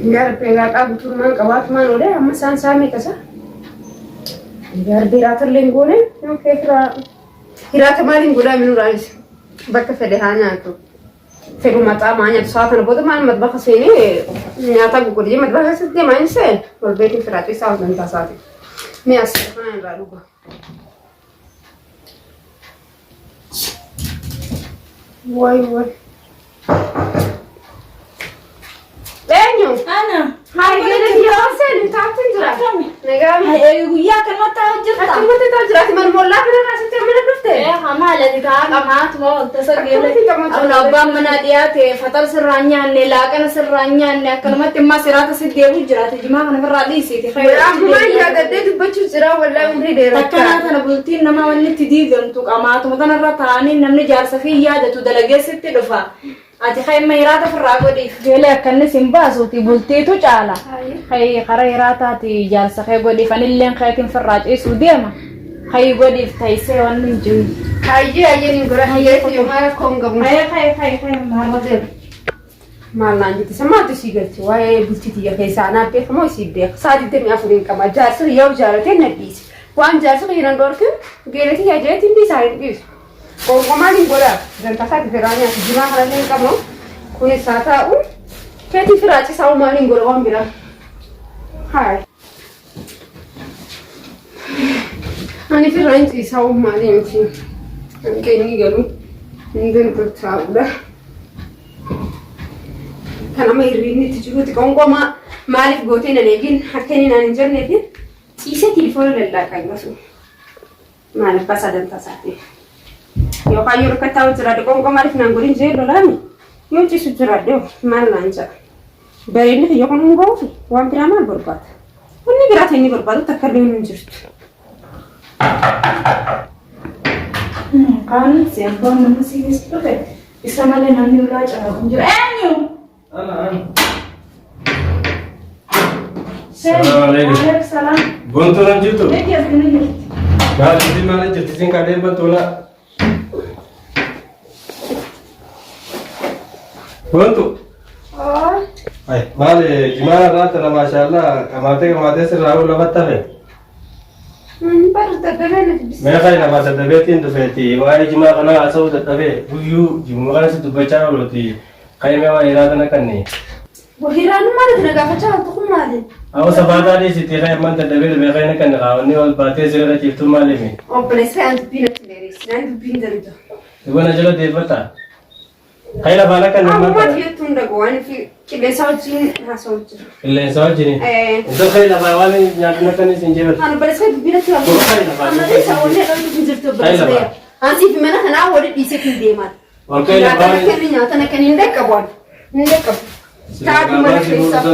Biar pegang aku cuma kawat mana udah sama sami kasa. Biar birater lenggone, yang kira kemarin gue udah minum rais. Baca fedehanya tuh. Fedu mata mahanya saat itu bodoh mana matbah sini. Nyata gue kerja matbah sini main sen. Kalau beti ferati saat nanti saat. Nih asal mana yang baru gua. Woi. Benyo, Ana, hari ini dia sen, tahu tidak? Negara. ya kan mata jirta. Aku mau tahu jelas mana mola kena rasa cemana dufte. Hama lagi kan kamat mau tasagil. Abba mana dia te fatal serranya ne lakan serranya ne kalmat ma sirata sidewu jirata jima kan beradi sih. Amma ya da dai bacu jira wallahi umri dai rakka. Takana tana bultin nama wani tidigan tu kamat mutana ratani namni jar safiya da tu dalage sitte dofa. Ati khay mayrata farago di gele kan simba so ti bulti tu cala khay qarayrata ti jar sakhay godi fanillen khaytin faraj isu dema khay godi tayse wan min ju Haji ni gora haye ti mara konga mu. khay marode Malan ti sama tu sigar ti wae bulti ti ya kay sana pe mo sibde sadi te mi afurin kama jar sa yaw jar te na bis. Wan jar sa yiran dorke gele ti ya je ti bi sa bis. Kemarin bola dan pasal beranya jumlah orang kamu kunis sata jadi firaci sama maling bola orang bilang hai ani firaci sama maling sih ini galu ini bertahu dah karena mairini tujuh tu kau ma malif gote na legin hakeni na ninjar negin isi telepon lelah kayak gitu malif pasal dan pasal Yo kayu kata ujar ada kong kemarin nanggurin jelo lami. Yo cisu ujar ada mal lancar. Beri ini yo kong ngau, wan drama berbat. Ini berat ini berbat tak kerjain just. kan siapa nama sih itu bisa malah nanti udah cara kunjur nyu. Assalamualaikum. Gontoran jutu. Iya benar. Nah, jadi mana jutu sing kade batola. Gonto. Oh. Ay, male, gimana rata la masyaallah, kamate sirrahu la battafe. Baru terdengar bis. Mereka yang masa tabetin tu feti, wahai jemaah kana asal tabe, buyu jemaah kana situ baca loti, kayak memang irada nak ni. Bohiran mana tenaga baca tu kumade. Aku sabada di situ kayak mana tabe mereka nak kan kau ni wal bate segera citu male ni. Oh, pelesai antu pinat sendiri, antu pintar itu. Ibu nak jalan dia bata. Kayak apa nak kan Aku memang. mati itu ndak gua ni kita saucin hasaucin. Ile sahaja ni. Itu kayak apa awal ni nyata nak ni sinjir. Anu pelesai pinat tu. Anu ni saucin kalau pintar tu pelesai. Ansi pimana kana awal di sini demat. Okay, nyata nak ni nyata nak ni ndek kabon. Ndek kabon. Tahu mana kisah.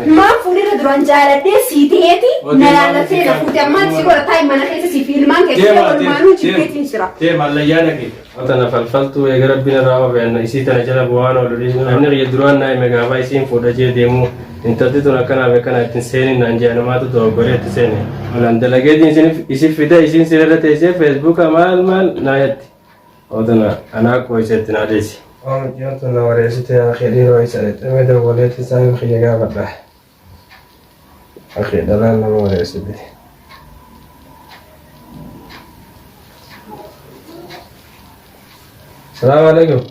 Ma fuudhee duraan jaaladhee siiteeti nalaalatee na fuute ammaan si godhataa mana keessa si fiilmaan keessa walumaanuu jibbeetiin jira. Tee mallayyaa naqi. Wanta falfaltuu eega rabbiin irraa wabeena isii tana jala bu'aan ooludhi. Namni qiyya duraan naa hime gaafaa isiin fuudhachee deemu intalli tun akkanaaf akkana ittiin seeniin naan jeenamaatu dogoggoree itti seene. Malaan dalageetiin isii fida isiin sirra teessee feesbuuka maal naa jetti. Ootana anaa qoyseetti naa deessi. Jangan nak waris itu akhirnya rois ada. Tapi dah boleh tisang akhirnya apa dah? Akhir dalam nama waris itu. Assalamualaikum.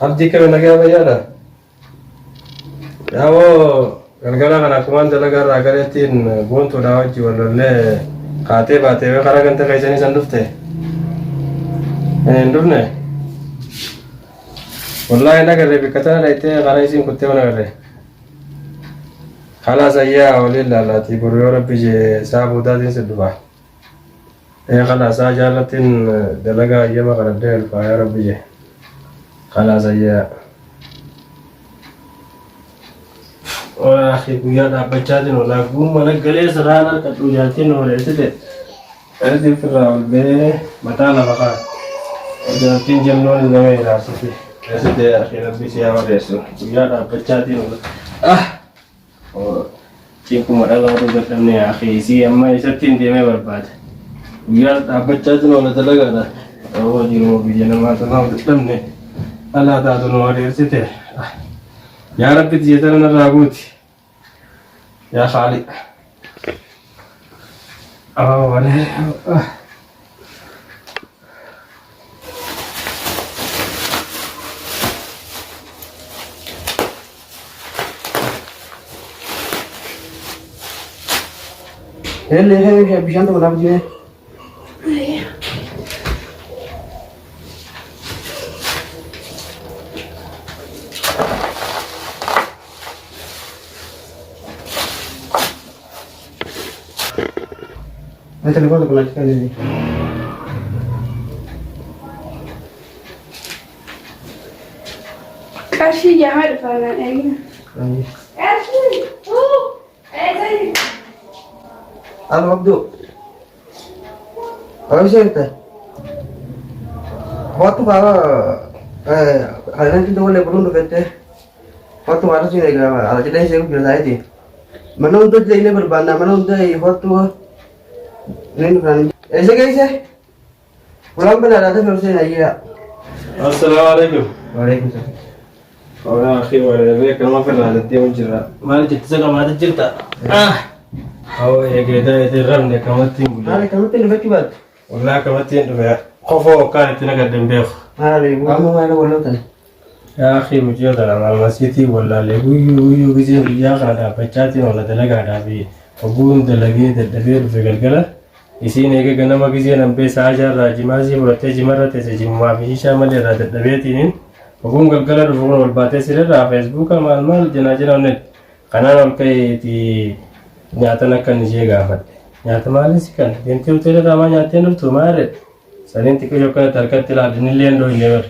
Abdi kau nak apa ya dah? Ya wo, gara-gara kan aku mandala gara-gara tin buntu dah jual le. Kate bate, gara-gara kan tak kaisa ni sanduf teh. Sanduf ne? والله أنا قريب كتير لقيته غرايزين كنت وأنا قريب خلاص أيها ولله لا تقول يا رب يجي سابو دادين سدبا إيه خلاص أجالتين دلقا أيام قرب ديل فيا رب يجي خلاص أيها وأخي بيا دابتشاتين ولا قوم ولا جلس رانا كتوجاتين ولا إيه أردي في الرأول به متانا بقى جاتين جمنون زمان راسي Sudah akhirnya bisa awal resu. Biar apa cati nol. Cingku malah orang betul ni akhi si amma isatin dia me berbat. Biar apa cati nol talaga na. oo jiru biyya namaa sanaa dadhabne alaa taatu nu adeersite yaa rabbi xiyyeetana narraa guuti yaa Khaaliq. Walee Ele bishan tu kenapa sih? Nanti telepon aku lanjutkan ini. Kasih jangan depan ini. Lanjut. Kasih. Zain. Halo Abdu. Apa sih itu? Waktu kalau kalian itu boleh perlu kete. Waktu mana sih nih kalau ada cerita sih aku bilang aja. Mana untuk jadi ini berbanda, mana untuk waktu ini bukan. ऐसे कैसे? पुलाव बना रहा था फिर उसे नहीं किया। Assalamualaikum. Waalaikumsalam. Orang akhi wala be kama ferra da te wajira mal jitta saka ma da jirta aw ya geda ite ramne kama tingu Hari kamu tuh lebih cepat. wala kama tindu be khofo kan tina ga dembe Hari kamu mana boleh tuh? ya akhi mu jiyo da mal masiti wala le guyu gize ya ga da bachati wala da laga da bi ogun da lage da dabe fe galgala isi ne ga ganama gize nan be saja rajimazi wala te jimarate se jimwa bi shamale da dabe tinin ogun galgala do wal bate sire da facebook mal mal jana jana net kana wal kai ti nyata nakkan je ga fat nyata mal sikan ente utere da ma nyata no to mare sanin ti ko yokka tarkat tila dinillen do never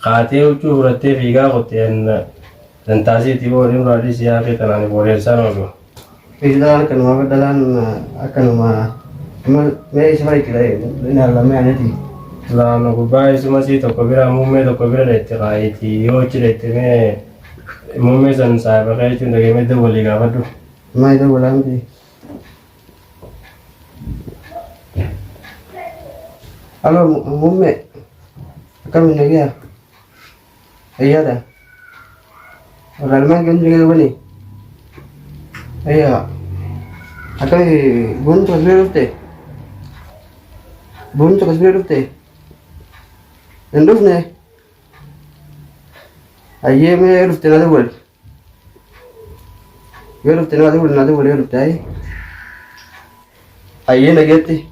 khate uchu urate figa hoten dan tazi ti bo rim radi sia ke tanane bore sano do Kita akan mau dalam akan mau me sampai kita ini Allah me aneti. la no go bai suma si to ko bira mumme to ko bira rete kai ti yo chirete me mumme san sa ba kai tun dage me de boli ga fatu Mai itu ulang di. Halo mumme. Akan menjadi ya? Iya dah. Orang mana kan juga bani? Iya. Akan bun tu kasih rufte. Bun tu kasih rufte. Enduf ne? Ayye me rufte nada bol. Yo rufte nada bol yo rufte ay. Ayye nageti.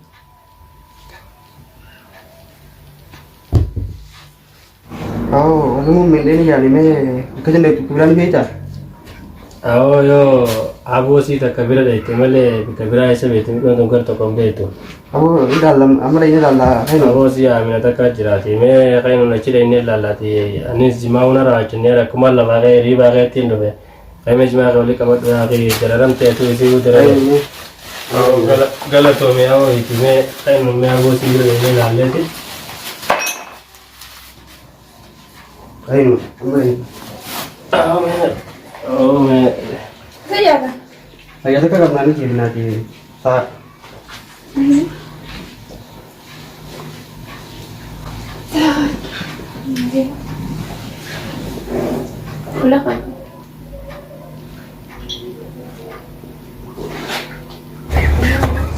Oh, kamu mendeni ya ni me kajan de kuburan beta. awo yo abo si ta kabira de temale kabira ese be tin ko don kar to ko be to Kamu ini dalam amra ini dalam hai no. abo si amina ta ka jira ti me kai no na chile ne la la ti anis jimauna ra chne ra kumal la ba ga ri ba ga tin do be kai me jima ro le ka ma ra ga jararam te to isi u dara gala to me awo ti me kai no me abo si ne la le ti Hai no, amra ini. oh me Saya. Saya tu kan nani kiri nanti. Sa. Kulah kan.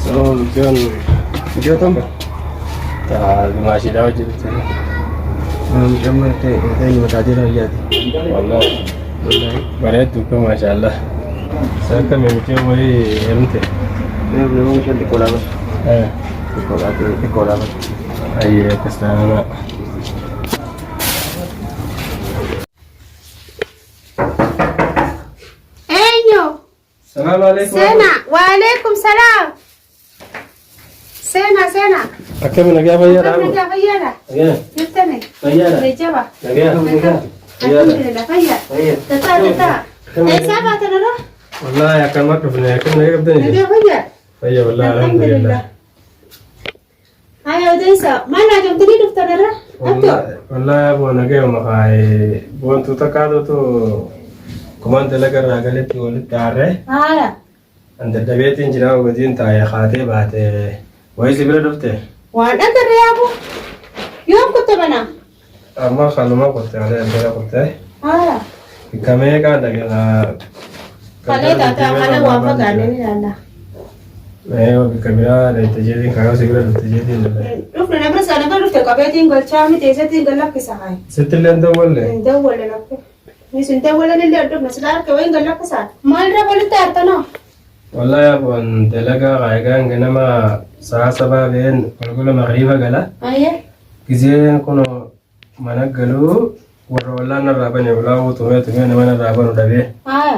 so jon Video tu. ta masih daw jirta Kamu ini tadi dah lihat. والله بنات وكم ما شاء الله ساكا من متين وهي هرمتي Ini belum mungkin di kolam. ايه Di kolam. اي كستانا Enyo. السلام عليكم Sena. Waalaikumsalam. Sena. اكمل نجا فيا Kamu رامو dah fayada. نجا Yuttane. فيا Lejaba. نجا Alhamdulillah fayya. Iya. Tata. Siapa tanara? والله يا كان مكتوب هنا كم نجا بدني Nabi fayya. فيا والله الحمد لله Ayo desa. Mana jam tadi daftar tanara? والله يا ابو نجا ما هاي بونتو تكادو تو كمان تلاقي راجلت تقول تعرف Aya. عند الدبيت إنجنا وبدين تاي خاتي بعد ويسي بلا دفته Wan antar ya bu. bana. Amma kanuma qotte malee endera qotte. Aya. Kamee kan dagala. Kale tata kale wafa gane ni lalla. Kamera da tajiri kaga sigara da tajiri da. Duk na bra sana ba rufte kabetin galcha mi te setin galak kisa hai. Setilan da walle. Da wala lakke. Ni sunta wala ni le duk na sadar ke wain galak kisa. Mal ra bolu tar tano. Wallahi abun dalaga gaigan ganama saa saba ben kulgula maghriba gala. Aya. Gize kono managalu warra wallana rabane wala tume na mana rabanu dabe. Aya.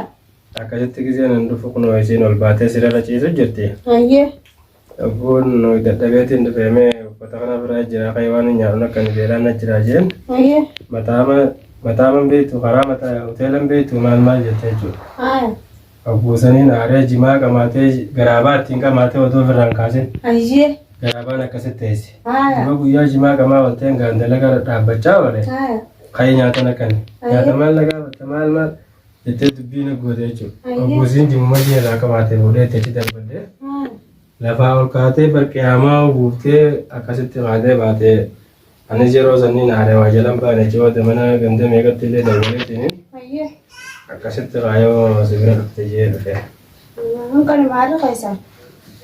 Akajatti gize nandu fukuno isin ol baate sirara ciisu jirti. Aya. Abun no daddabeetiin dhufeeme uffata kana bira jira qaywaan nyaaruna kan beelaan jira jeen. Aya. Mataaman beektu karaa mataa hoteelan beektu maal jettee jechuudha. Aya. Abbuusaniin aaree jimaa qamaatee garaabaa ittiin qamaatee otoo ofirraan kaasin. Aya. Garaabaan akkasitti teessi. Aya. Yeroo guyyaa jimaa qamaa walteen gaandalaga dhaabbachaa oole. Aya. Kayii nyaatan akkani. Nyaata maal nagaa batta maal jettee dubbiin goote jechuudha. Abbuusiin jimuma irraa qabaatee boodee itti darbadee. Lafaa ol kaatee barqiyaamaa guuttee akkasitti qaatee baatee anis yeroo sanniin aaree waa jalan baane ciwate mana ganda meeqatti illee dabalatini. Aya. Akkasitti qaayoo sigira dhufte jee dhufe. Kan maal qaisan?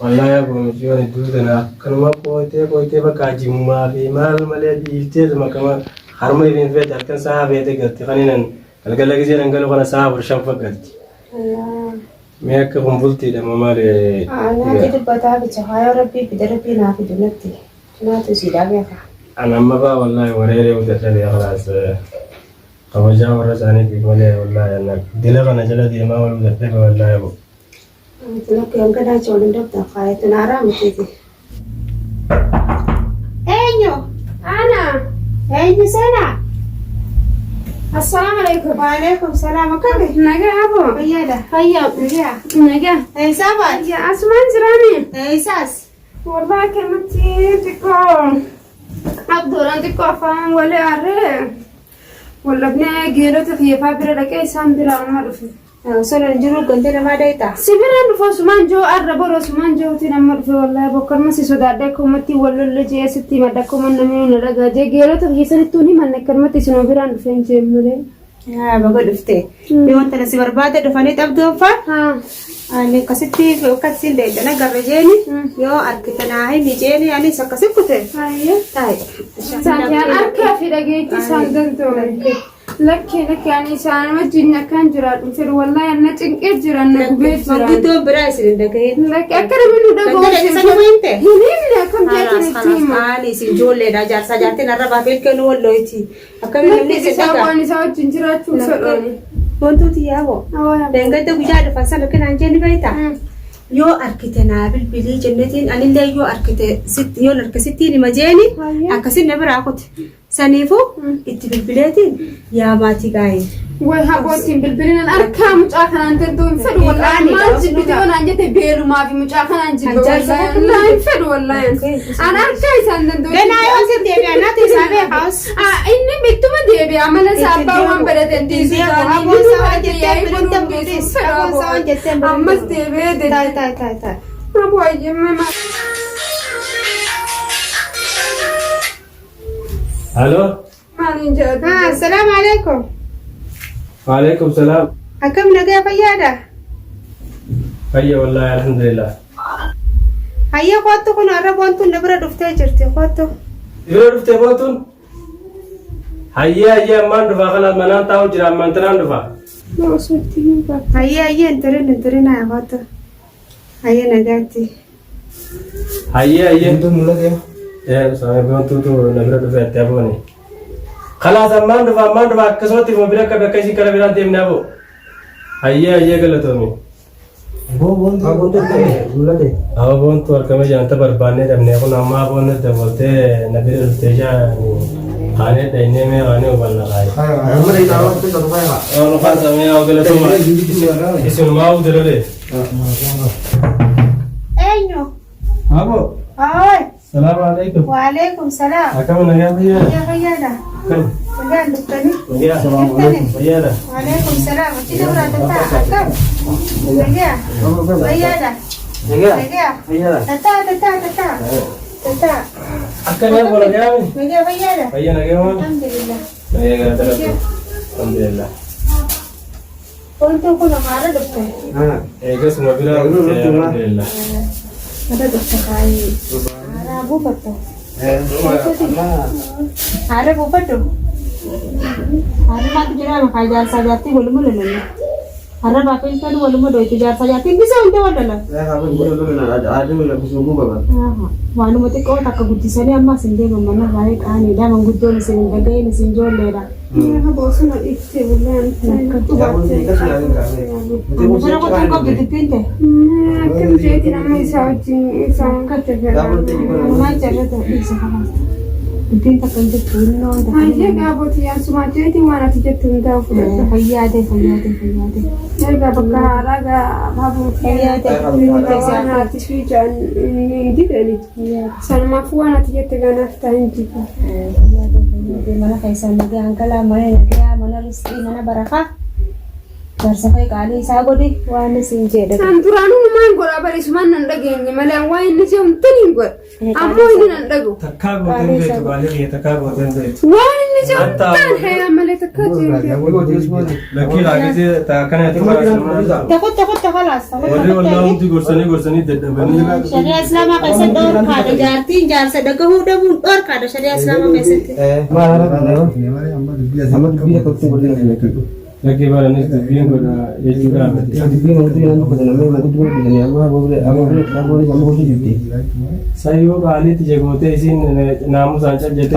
Wallahi abboommichiyoon iddoo tana akkanuma qoytee bakka jimumaa fi maal malee dhiiftee makama harma ifiin feete halkan sa'a feete gatti kaninan galgala gisee dhangala'oo kana sa'a 4 fakkatti. Mee akka kumbultiidha malee. Ana jadi bata bicha hayo rabbi bidarabbi na fi dunatti. Na to si da beeka. Anamma ba wallahi wareere udadhabe khalaas. Kabajaa warra isaaniitiif malee wallahi anna dila kana jala deemaa wal udadhabe wallahi bo. Tunakku yang kada jolin dokter kaya tunara mutiti. Enyo, Ana. enyo sana. Assalamualaikum. Waalaikumsalam. Akabe? Naga abo. Ayyada. Hayya. Naga. Sabat. Ya Asman jirani. Isas. Wallahi kelmati tiko. Abduran tiko afaan wale arre. Walla bne geelo tafiya bira dhaqee isaan bira marfi. Solo jiru gante nama daita. Sibira dhufo sumaan joo arra boro sumaan jooti nama dhufe wallahi bokkarma si sodaadhe kumatti wallolle jee sitti madda kuma namni na dhagaa jee geelo tafiya sanittuu ni manne karmatti sinoo biraan dhufe hin jeemure. Baga dhufte. Ni wanta nasi barbaade dhufanii qabdu fa. Ani kasitti akkasiin deegana garra jeeni yoo arkitanaa hin jeeni ani akkasi kute. Ayya. Tai. Saatiyaan arkaa fi dhageetti isaan galtoome. Lakkee ani isaan wajjin akkaan jiraadhu fedhu wallahi anna cinqee jiran na gubee jiran. Manguddoo biraa isin dhagahin. Lakkee akka namni nu dhaga'u. Ganda isa ni winte. Hiniimne akkam jeetin itti hima. Ani isin ijoolleedha jaarsaa jaartiin arra baafeel kennu wallooti. Akkamiin namni isin isaa dhagaa. waan isaa wajjin jiraachuu fedhooni. Wantooti yaaboo. Deengada guyyaa dhufan sana kanaan jenni beektaa. Yoo arkite naa bilbilii jennetiin anillee yoo arkite sitti yoo arkisittiin hima jeeni akkasin na biraa kuti. Saniifuu itti bilbileetiin yaa maatii gaa'ee. Way habootiin bilbilinaan arkaa mucaa kanaan dantuu hin fedhu wallahi maal jibbite onaan jette beelumaa fi mucaa kanaan jibbe wallahi hin fedhu wallahi an arkaa isaan danda'u. Ganaa yoo isin deebi'an naati isaa beekaas. Inni bittuma deebi'a amala isaa abbaa waan badhaten diisuu ammas deebi'ee Taai. Aboo ayyemme maa. Halo. Maalin jedhatu. Assalaamu alaikum. Waalaikum salaam. Akkam nagaa fayyaadha? Fayya wallahi alhamdulillah. Hayya kottu kun har'a boontuun na bira dhuftee jirti kottu. Yoo dhuftee boontuun hayya ammaan dhufa kana manaan taa'u jira ammaan tanaan dhufa. Hayya hintirin haa kottu. Hayya nagaatti. Hayya Itu mulai ya. sampai boontuutu na bira dhufe itti abooni. Khalaas ammaan dhufa akkasumatti moobila akka bakka isin kara biraan deemnaa boo. Hayya galatoomi. Aku tuh mulai. Awa boontu harkama jaanta barbaannee dhabnee kun ammaa boonna dabaltee na bira dhuftee haanee dhaynee mee haanee hubanna qaayi. Kamu dari tahu itu satu kaya pak. Ono kan samee haa galatooma. Isin maa udalolee. Eenyu? Abo. Oi. Salaamu alaikum. Waalaikum salaam. Akkam nagaa fayyaa. Hayya fayyaadha. Akkam. Nagaan dhuftanii? Nagaa. Fayyaadha. Waalaikum salaam. Achi dabraa tataa akkam? Nagaa. Fayyaadha. Naga. Nagaa. Iya lah. Tataa. Tata. Akkannya boleh kami. Naga fayyada. Ayah nak kau? Alhamdulillah. Ayah kata terus. Alhamdulillah. Konto ko na mara dokter. Ega semua bilang alhamdulillah. Ada dokter kai. Ara bu pato. Ara bu pato. Ara mak jira makai jar sajati boleh boleh lele. Ara bapak itu boleh boleh itu jar sajati bisa untuk wadala. Wanu mati kau tak kebutuhan amma sendiri mana baik ani dah menggudo ni sendiri gay ni sendiri lera. Ya bosan nak ikut bulan. Mana kau tunggu gitu pinte. Kan jadi nama isaucing kata Mana cara tu bisa kamu. Pinte tak kerja puno. Aja gabut yang semua jadi mana tidak tunda. Fayyade. Ya gabut raga babu Fayyade. Sana tiswijan ini dikali. Sana mafuana tidak tegana tanti. Mana kaisan lagi angkala mana rizki mana barakah. Bersafai kali sago di wana sinje da. Santuranu man gora bari suman nan dage ni malan wayin ni jom tunin gor. Ammo ni nan dago. Takka goten betu balik ya takka goten betu. Wayin ni jom tan hai amale takka je. Lagi lagi je takkan itu mana? Takut kalas. Wallah untuk gorsani dedabani. Syariah Islam kaisan dor kada jartin jar sedekah udah dor kada syariah Islam kaisan. Lagi mana ni biang goda ya juga. Saya kali tu jago te isin namu saja jadi.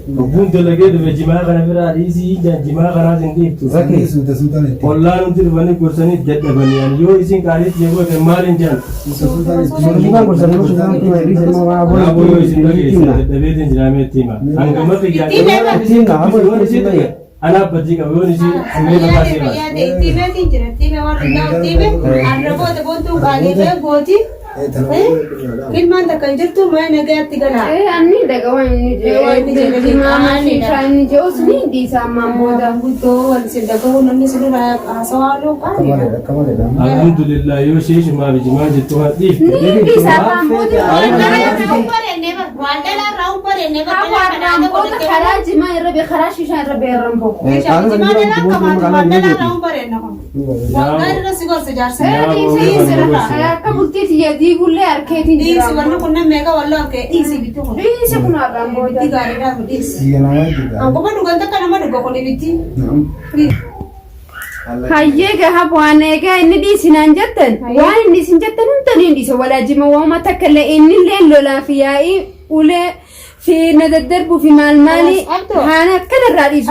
Bukun tu lagi tu jima kana berada isi dan jima kana sendiri tu. Allah nanti bani gorsani jadi bani. Yo isin kali tu jago te malin jan. Aku yo isin lagi jadi jenama tima. Anggama tu Anak pergi ke mana sih? Semua makasih mas. Tiba arabo te bontu kali be boti. Kilman tak kanjur tu main negara tiga na. Ani daga wayin ni mama ni tani je usni di sama moda. Buto wal sedekah nami sudah asal kali. Alhamdulillah yo sih cuma bijima jitu hati. Ni di sama moda. خراج ما يربي خراش عشان يربي يرمبو قبل تيجي يدي يقول لي أركيتي دي سوالنا كنا ميجا والله أركيتي دي سبيتو دي سكنا رامبو دي غاري رامبو دي أنكو ما نقول تك أنا ما نقول كوني بيتي هايجا هبوانيجا إني دي سنانجتن وان إني سنجتن أنتني دي سوالا جما وما تكلا إني الليل ولا فياي ولا في ندى الدرب وفي مال مالي هانا كنا الرئيس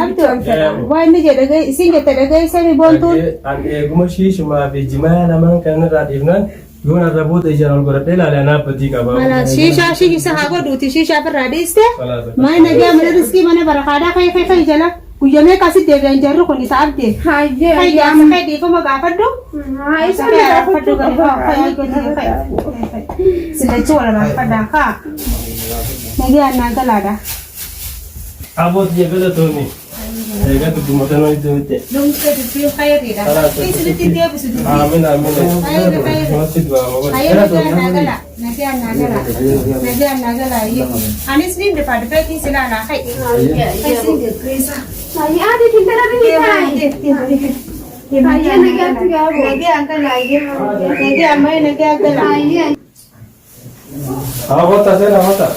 وين نجي دقي سنجت دقي سامي بونتون أنا شيء ما في جماعة لما كان الرئيسنا يقول الربوط إجرام القرطة لا أنا بدي كبار أنا شيء سهاقو دوتي شيء في الرئيس ده ما نجي من الرزق من بركادا خي جلا ويومي كاسي تبين جرو كوني سابتي هاي جام خي دي كم غافدو هاي سامي غافدو هاي سلسلة ولا غافدا كا نجي أنا كلادا أبوت جبل توني Ega tu cuma kan itu itu. Dong kita kaya tidak. Ini sudah tidak bisa. Amin. Masih dua orang. Kaya nagala. Nagala. Iya. Anis ni depan ini sila nak kaya. Saya ada tinggal di sini. Kaya nagala angkat lagi. Nagi amai nagi angkat lagi. Apa tak saya apa?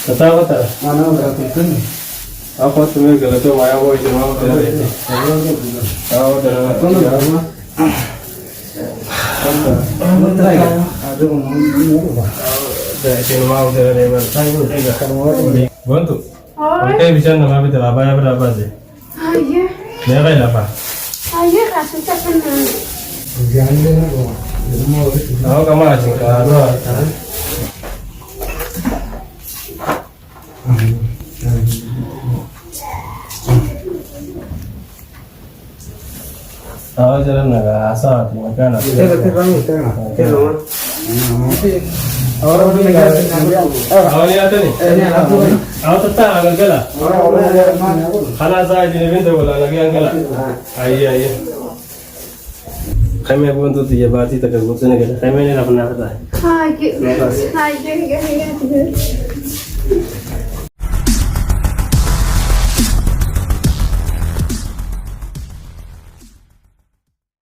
Kata apa? Mana berarti kan? Apa tu ni kalau tu maya boleh cuma kita ini. Tahu dah. Mau dah lebar. Bantu. Okey bisa nama kita apa ya berapa sih? Ayah. Mereka apa? Ayah kasih tekan. Tahu kamu aja kalau Tahu jalan naga asal tu macam mana? Orang ni ada ni. Awak tetap agak gala. Kalau saya jadi benda bola lagi agak gala. Ayah. Kami aku untuk dia baati tak aku tu ni kami ni nak pernah tak? Hai, hai,